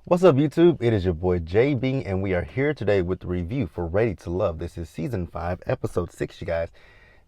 What's up, YouTube? It is your boy JB, and we are here today with the review for Ready to Love. This is season 5, episode 6, you guys.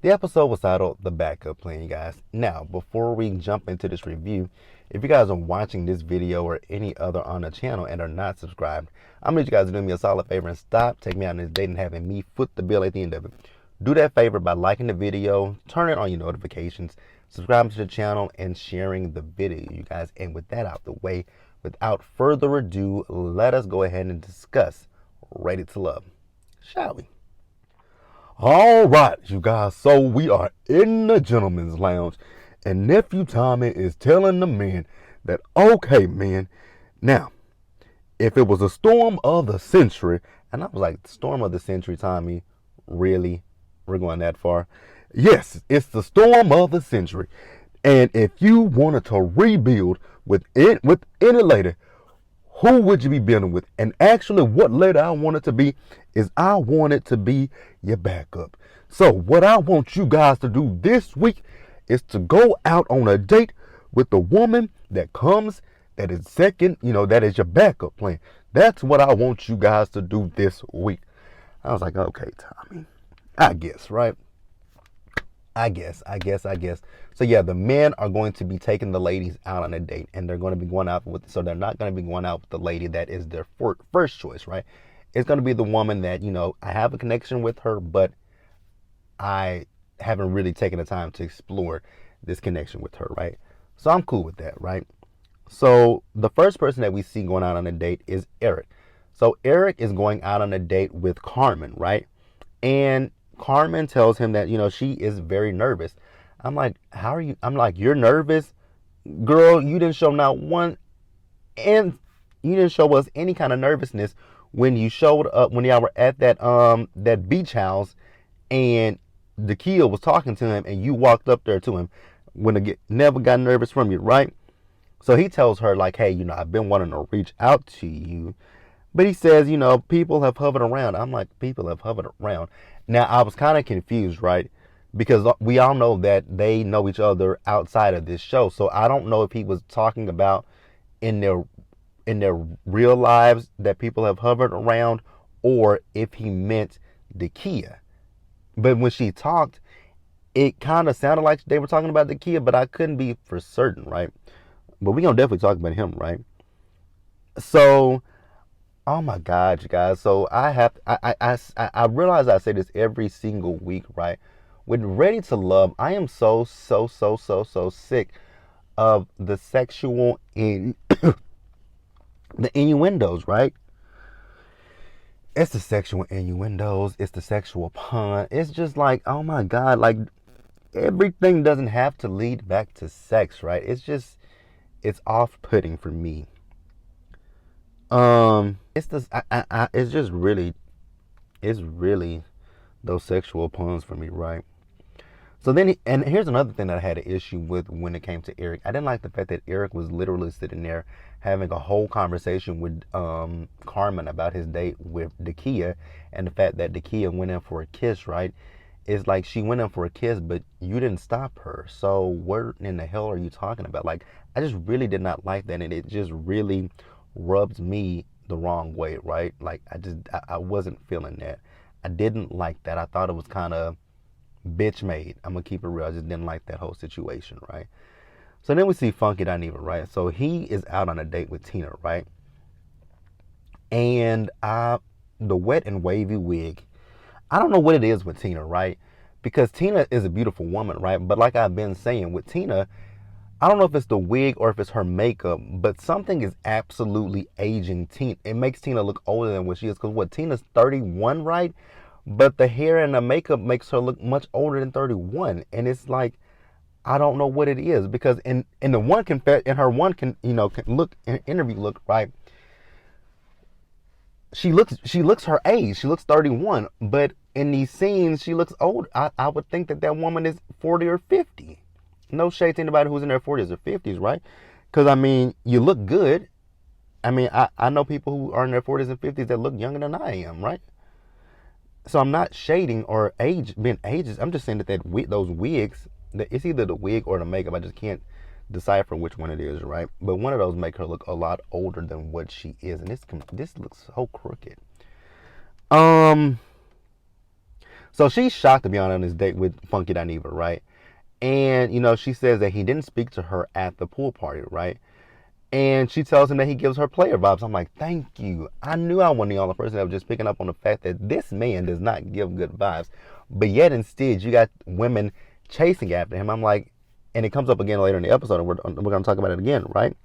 The episode was titled The Backup Plan, you guys. Now, before we jump into this review, if you guys are watching this video or any other on the channel and are not subscribed, I'm gonna need you guys to do me a solid favor and stop taking me out on this date and having me foot the bill at the end of it. Do that favor by liking the video, turning on your notifications, subscribing to the channel, and sharing the video, you guys. And with that out the way, without further ado, let us go ahead and discuss Ready to Love, shall we? All right, you guys, so we are in the gentleman's lounge, and Nephew Tommy is telling the men that, okay, man, now, if it was a storm of the century, and I was like, storm of the century, Tommy, really? We're going that far? Yes, it's the storm of the century. And if you wanted to rebuild with any lady, who would you be building with? And actually, what lady I want it to be is I want it to be your backup. So what I want you guys to do this week is to go out on a date with the woman that comes, that is second, that is your backup plan. That's what I want you guys to do this week. I was like, okay, Tommy, I guess, right? I guess. So yeah, the men are going to be taking the ladies out on a date, and they're going to be going out with, so they're not going to be going out with the lady that is their first choice, right? It's going to be the woman that, I have a connection with her, but I haven't really taken the time to explore this connection with her, right? So I'm cool with that, right? So the first person that we see going out on a date is Eric. So Eric is going out on a date with Carmen, right? And Carmen tells him that, she is very nervous. I'm like, how are you? I'm like, you're nervous? Girl, you didn't show not one, and you didn't show us any kind of nervousness when you showed up, when y'all were at that beach house, and Dakia was talking to him, and you walked up there to him. Never got nervous from you, right? So he tells her, like, hey, I've been wanting to reach out to you. But he says, people have hovered around. I'm like, people have hovered around. Now, I was kind of confused, right? Because we all know that they know each other outside of this show. So I don't know if he was talking about in their real lives that people have hovered around, or if he meant Dakia. But when she talked, it kind of sounded like they were talking about Dakia, but I couldn't be for certain, right? But we're going to definitely talk about him, right? So, oh my God, you guys. So I realize I say this every single week, right? With Ready to Love, I am so sick of the sexual the innuendos, right? It's the sexual innuendos. It's the sexual pun. It's just like, oh my God, like everything doesn't have to lead back to sex, right? It's off-putting for me. It's really those sexual puns for me, right? So then, and here's another thing that I had an issue with when it came to Eric. I didn't like the fact that Eric was literally sitting there having a whole conversation with Carmen about his date with Dakia, and the fact that Dakia went in for a kiss, right? It's like she went in for a kiss, but you didn't stop her. So what in the hell are you talking about? Like, I just really did not like that, and it just really rubs me the wrong way, right? Like, I wasn't feeling that. I didn't like that. I thought it was kind of bitch made. I'm gonna keep it real. I just didn't like that whole situation, right? So then we see Funky Dineva, right? So he is out on a date with Tina, right? And the wet and wavy wig, I don't know what it is with Tina, right? Because Tina is a beautiful woman, right? But like I've been saying with Tina, I don't know if it's the wig or if it's her makeup, but something is absolutely aging Tina. It makes Tina look older than what she is. Because Tina's 31, right? But the hair and the makeup makes her look much older than 31. And it's like, I don't know what it is. Because in her interview look, right? She looks her age. She looks 31. But in these scenes, she looks old. I would think that woman is 40 or 50. No shade to anybody who's in their 40s or 50s, right? Because, I mean, you look good. I mean, I know people who are in their 40s and 50s that look younger than I am, right? So I'm not shading or being ageist. I'm just saying that those wigs, it's either the wig or the makeup. I just can't decipher which one it is, right? But one of those make her look a lot older than what she is, and this looks so crooked. Um, so she's shocked to be on this date with Funky Dineva, right? And she says that he didn't speak to her at the pool party, right? And she tells him that he gives her player vibes. I'm like, thank you. I knew I wasn't the only person that was just picking up on the fact that this man does not give good vibes. But yet instead, you got women chasing after him. I'm like, and it comes up again later in the episode, and we're going to talk about it again, right?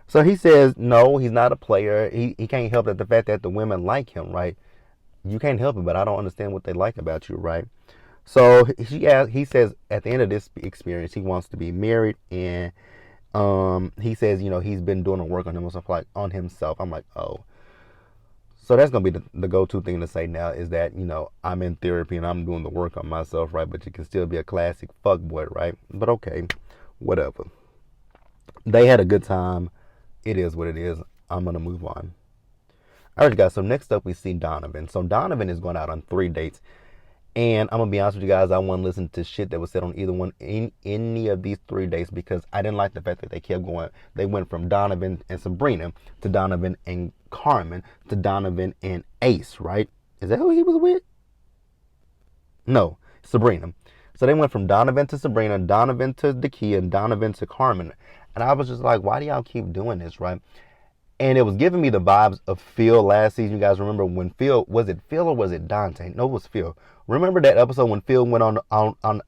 So he says, no, he's not a player. He can't help that the fact that the women like him, right? You can't help it, but I don't understand what they like about you, right? So he says at the end of this experience, he wants to be married, and he says, he's been doing the work on himself, like on himself. I'm like, oh. So that's gonna be the go-to thing to say now is that, I'm in therapy and I'm doing the work on myself, right? But you can still be a classic fuckboy, right? But okay, whatever. They had a good time. It is what it is. I'm gonna move on. All right, guys. So next up we see Donovan. So Donovan is going out on 3 dates. And I'm gonna be honest with you guys, I wouldn't listen to shit that was said on either one in any of these 3 days because I didn't like the fact that they kept going. They went from Donovan and Sabrina to Donovan and Carmen to Donovan and Ace, right? Is that who he was with? No, Sabrina. So they went from Donovan to Sabrina, Donovan to Dakia, and Donovan to Carmen. And I was just like, why do y'all keep doing this, right? And it was giving me the vibes of Phil last season. You guys remember when was it Phil or was it Dante? No, it was Phil. Remember that episode when Phil went out on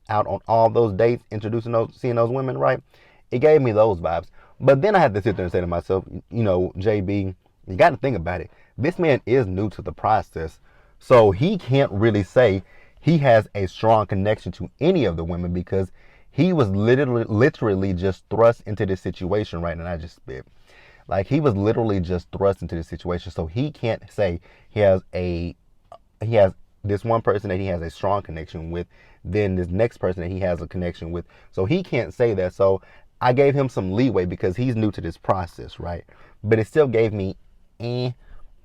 all those dates, seeing those women, right? It gave me those vibes. But then I had to sit there and say to myself, JB, you got to think about it. This man is new to the process. So he can't really say he has a strong connection to any of the women because he was literally just thrust into this situation, right? And I just spit. Like, he was literally just thrust into this situation. So he can't say he has this one person that he has a strong connection with, then this next person that he has a connection with. So he can't say that. So I gave him some leeway because he's new to this process, right? But it still gave me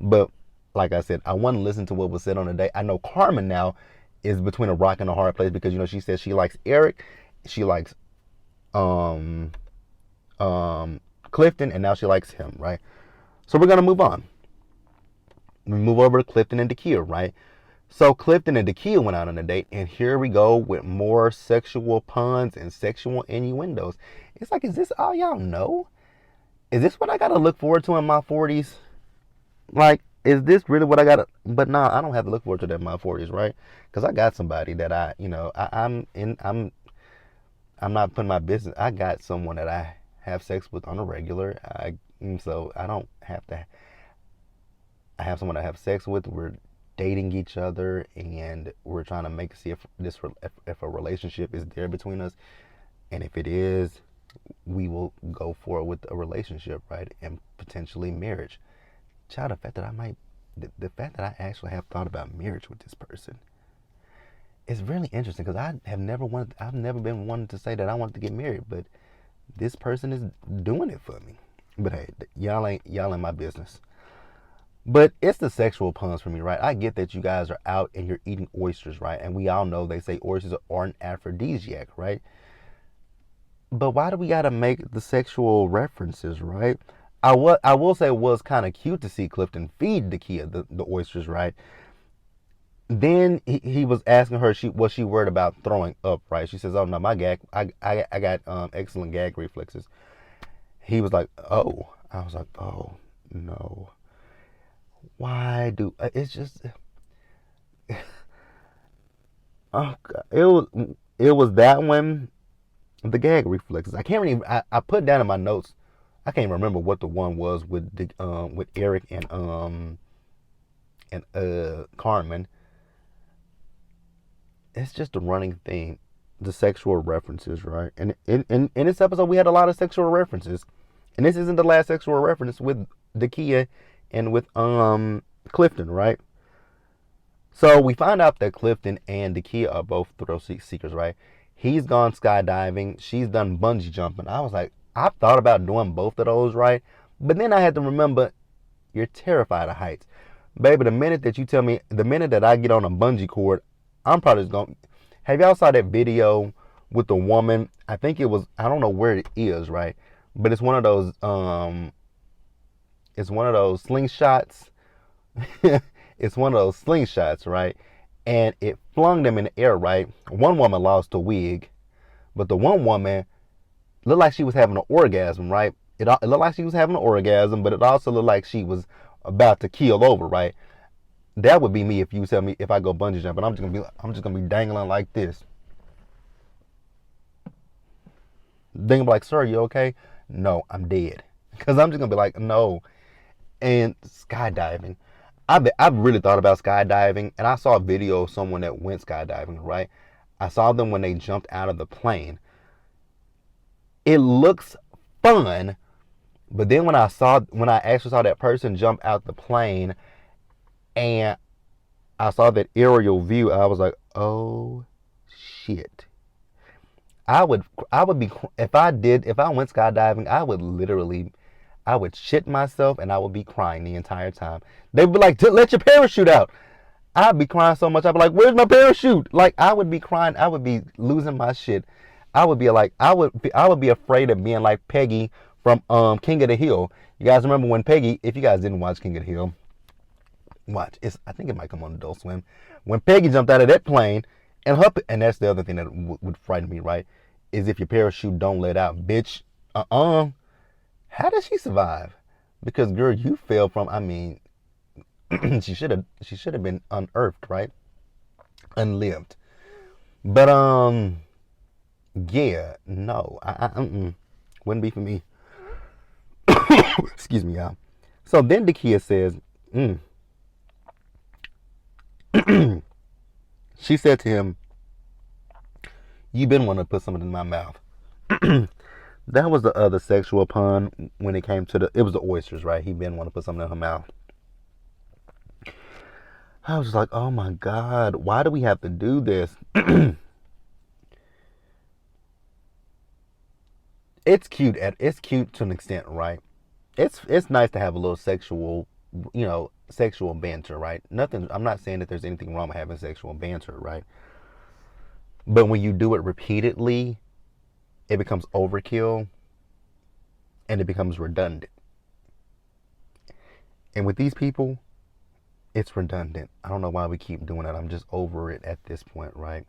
But like I said, I want to listen to what was said on the day. I know Carmen now is between a rock and a hard place because, she says she likes Eric. She likes Clifton, and now she likes him, right? So we're going to move on. We move over to Clifton and Dakia, right? So Clifton and Dakia went out on a date, and here we go with more sexual puns and sexual innuendos. It's like, is this all y'all know? Is this what I got to look forward to in my 40s? Like, is this really what I got to... But nah, I don't have to look forward to that in my 40s, right? Because I got somebody that I'm not putting my business... I got someone that I have sex with on a regular. So I don't have to. I have someone I have sex with. We're dating each other, and we're trying to see if a relationship is there between us. And if it is, we will go forward with a relationship, right? And potentially marriage. Child, the fact that I actually have thought about marriage with this person is really interesting because I've never been wanting to say that I wanted to get married, but this person is doing it for me. But hey, y'all ain't my business. But it's the sexual puns for me, right? I get that you guys are out and you're eating oysters, right? And we all know they say oysters are an aphrodisiac, right? But why do we gotta make the sexual references, right? I will say it was kind of cute to see Clifton feed Dakia the oysters, right? Then he was asking her was she worried about throwing up, right? She says, oh no, my gag, I got excellent gag reflexes. He was like, oh. I was like, oh no. Why do it's just oh God. It was that one, the gag reflexes. I can't really I put down in my notes, I can't remember what the one was with Eric and Carmen. It's just a running theme, the sexual references, right? And in this episode, we had a lot of sexual references, and this isn't the last sexual reference with Dakia and with Clifton, right? So we find out that Clifton and Dakia are both thrill seekers, right? He's gone skydiving, she's done bungee jumping. I was like, I've thought about doing both of those, right? But then I had to remember, you're terrified of heights, baby. The minute that I get on a bungee cord, I'm probably just going. Have y'all saw that video with the woman. I think it was, I don't know where it is, right? But it's one of those slingshots. It's one of those slingshots, right? And it flung them in the air, right? One woman lost a wig, but the one woman looked like she was having an orgasm, right? It looked like she was having an orgasm, but it also looked like she was about to keel over, right? That would be me if you tell me if I go bungee jumping, I'm just gonna be dangling like this. They're gonna be like, sir, you okay? No, I'm dead. Because I'm just gonna be like, no. And skydiving. I've really thought about skydiving, and I saw a video of someone that went skydiving, right? I saw them when they jumped out of the plane. It looks fun, but then when I actually saw that person jump out the plane and I saw that aerial view, I was like, oh shit. I would be if I went skydiving, I would shit myself and I would be crying the entire time. They'd be like, let your parachute out. I'd be crying so much. I'd be like, where's my parachute? Like, I would be crying. I would be losing my shit. I would be afraid of being like Peggy from King of the Hill. You guys remember when Peggy, if you guys didn't watch King of the Hill, watch. I think it might come on Adult Swim. When Peggy jumped out of that plane, and that's the other thing that would frighten me, right? Is if your parachute don't let out, bitch. How did she survive? Because girl, you fell from. I mean, she should have been unearthed, right? Unlived. But yeah, no, wouldn't be for me. Excuse me, y'all. So then the kid says, she said to him, "You been wanting to put something in my mouth." That was the other sexual pun when it came to it was the oysters, right? He been wanting to put something in her mouth. I was like, oh my God, why do we have to do this? It's cute to an extent, right? It's nice to have a little sexual banter, right? Nothing. I'm not saying that there's anything wrong with having sexual banter, right? But when you do it repeatedly, it becomes overkill and it becomes redundant. And with these people, it's redundant. I don't know why we keep doing that. I'm just over it at this point, right?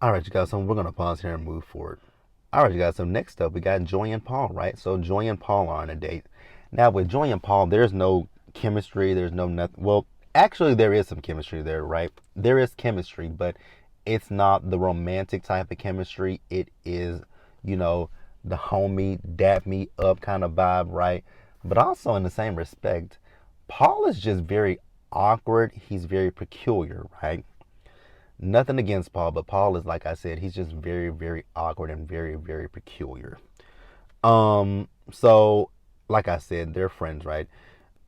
All right, you guys. So we're gonna pause here and move forward. All right, you guys. So next up, we got Joy and Paul, right? So Joy and Paul are on a date. Now with Joy and Paul, there's no chemistry. There's no nothing. Well, actually, there is some chemistry there, right? There is chemistry, but it's not the romantic type of chemistry. It is, you know, the homie dap me up kind of vibe, right? But also in the same respect, Paul is just very awkward. He's very peculiar, right? Nothing against Paul, but Paul is, like I said, he's just very, very awkward and very, very peculiar. So like I said, they're friends, right?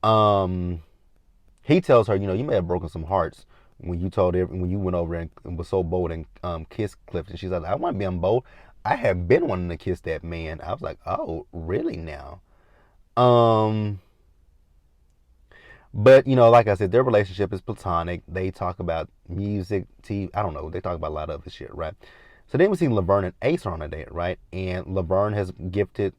Um, he tells her, you may have broken some hearts when you went over and was so bold and kissed Clifton. She's like, I want to be bold. I have been wanting to kiss that man. I was like, oh, really now? Um, but like I said, their relationship is platonic. They talk about music, TV. I don't know. They talk about a lot of other shit, right? So then we see Laverne and Ace are on a date, right? And Laverne has gifted,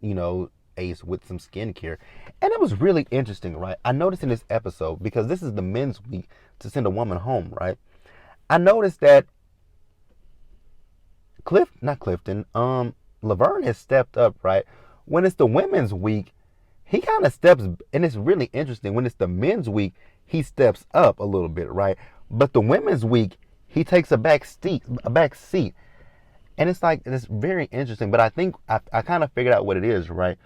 Ace with some skincare. And it was really interesting, right? I noticed in this episode, because this is the men's week to send a woman home, right? I noticed that Laverne has stepped up, right? When it's the women's week, he kind of steps, and it's really interesting. When it's the men's week, he steps up a little bit, right? But the women's week, he takes a back seat. And it's like, it's very interesting. But I think I kind of figured out what it is, right?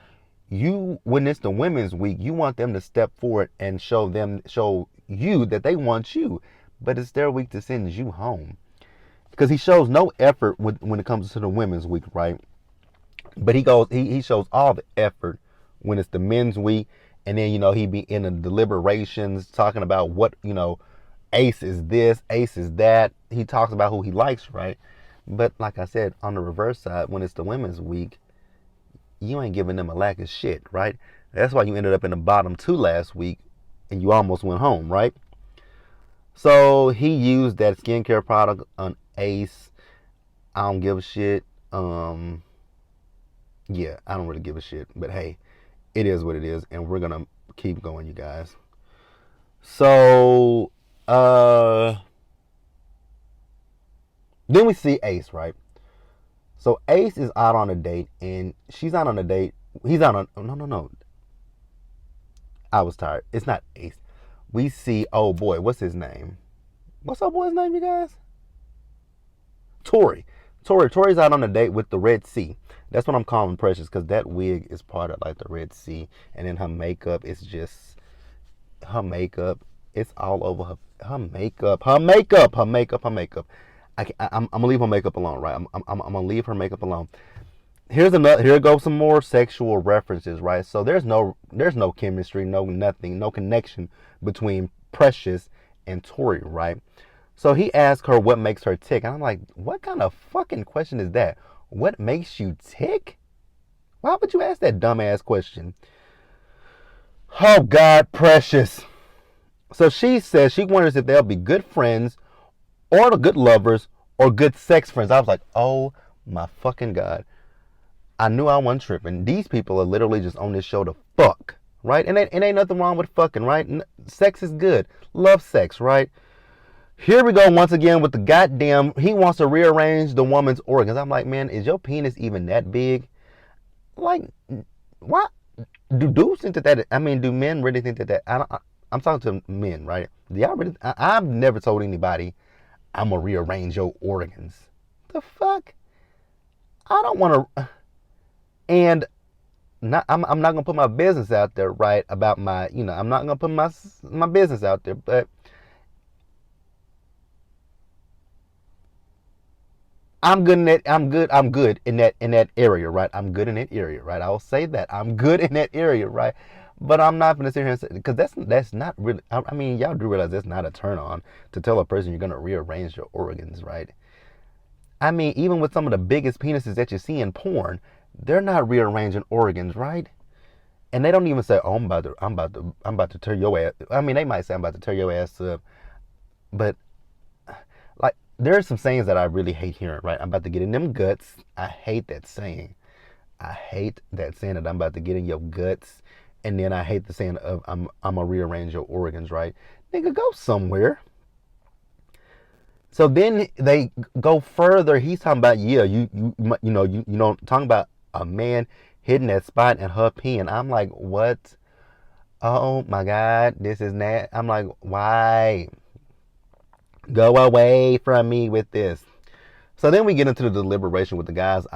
When it's the women's week, you want them to step forward and show you that they want you. But it's their week to send you home. Because he shows no effort when it comes to the women's week, right? But he shows all the effort when it's the men's week. And then, he be in the deliberations talking about what, Ace is this, Ace is that. He talks about who he likes, right? But like I said, on the reverse side, when it's the women's week, you ain't giving them a lack of shit, right? That's why you ended up in the bottom 2 last week and you almost went home, right? So he used that skincare product on Ace. I don't give a shit. Yeah, I don't really give a shit. But hey, it is what it is, and we're gonna keep going, you guys. So, then we see Ace, right? So Ace is out on a date, and she's out on a date. He's out on. No, no, no. I was tired. It's not Ace. We see. Oh boy, what's his name? What's up, boy's name, you guys? Tori. Tori's out on a date with the Red Sea. That's what I'm calling Precious, because that wig is part of like the Red Sea, and then her makeup is just her makeup. It's all over her makeup. Her makeup. I'm gonna leave her makeup alone, right? I'm gonna leave her makeup alone. Here's another. Here goes some more sexual references, right? So there's no chemistry, no nothing, no connection between Precious and Tori, right? So he asked her what makes her tick, and I'm like, what kind of fucking question is that? What makes you tick? Why would you ask that dumbass question? Oh God, Precious. So she says she wonders if they'll be good friends or good lovers or good sex friends. I was like, oh my fucking God. I knew I wasn't tripping. These people are literally just on this show to fuck, right? And it ain't nothing wrong with fucking, right? Sex is good. Love sex, right? Here we go once again with the goddamn, he wants to rearrange the woman's organs. I'm like, man, is your penis even that big? Like, why? Do dudes think that, I mean, do men really think that, I'm talking to men, right? Do y'all really, I've never told anybody, I'm going to rearrange your organs. The fuck? I don't want to, and I'm not going to put my business out there, right, about my, I'm not going to put my business out there, but I'm good in that area, right? I'm good in that area, right? I'll say that. I'm good in that area, right? But I'm not gonna sit here and say, because that's not really, I mean, y'all do realize that's not a turn on to tell a person you're gonna rearrange your organs, right? I mean, even with some of the biggest penises that you see in porn, they're not rearranging organs, right? And they don't even say, "Oh, I'm about to tear your ass." I mean, they might say, "I'm about to tear your ass up," but like, there are some sayings that I really hate hearing, right? I'm about to get in them guts. I hate that saying. I hate that saying that I'm about to get in your guts. And then I hate the saying of I'm gonna rearrange your organs, right? Nigga, go somewhere. So then they go further. He's talking about, yeah, you know, talking about a man hitting that spot and her peeing. I'm like, what? Oh my God, this is not. I'm like, why? Go away from me with this. So then we get into the deliberation with the guys.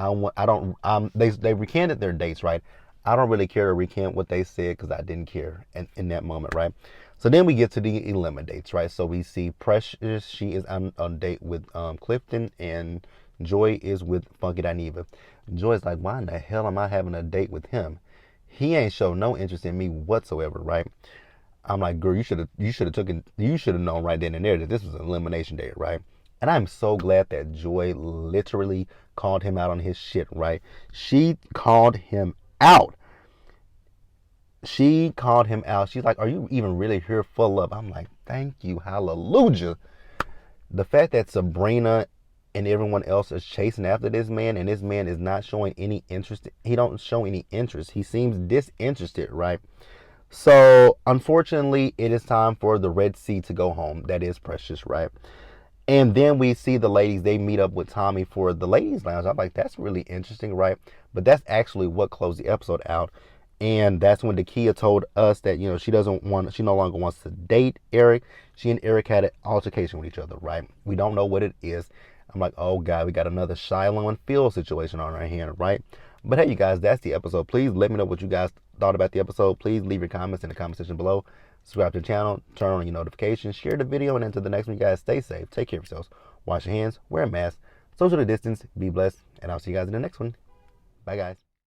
They recanted their dates, right? I don't really care to recant what they said because I didn't care in that moment, right? So then we get to the eliminates, right? So we see Precious, she is on a date with Clifton, and Joy is with Funky Dineva. Joy's like, why in the hell am I having a date with him? He ain't show no interest in me whatsoever, right? I'm like, girl, you should have known right then and there that this was an elimination date, right? And I'm so glad that Joy literally called him out on his shit, right? She called him out. She called him out. She's like, are you even really here for love? I'm like, thank you, hallelujah. The fact that Sabrina and everyone else is chasing after this man, and this man is not showing any interest. He don't show any interest. He seems disinterested, right? So unfortunately, it is time for the Red Sea to go home. That is Precious, right? And then we see the ladies, they meet up with Tommy for the ladies' lounge. I'm like, that's really interesting, right? But that's actually what closed the episode out. And that's when Dakia told us that, she she no longer wants to date Eric. She and Eric had an altercation with each other, right? We don't know what it is. I'm like, oh God, we got another Shiloh and Phil situation on our hand, right? But hey, you guys, that's the episode. Please let me know what you guys thought about the episode. Please leave your comments in the comment section below. Subscribe to the channel, turn on your notifications, share the video, and until the next one, you guys, stay safe, take care of yourselves, wash your hands, wear a mask, socially distance, be blessed, and I'll see you guys in the next one. Bye, guys.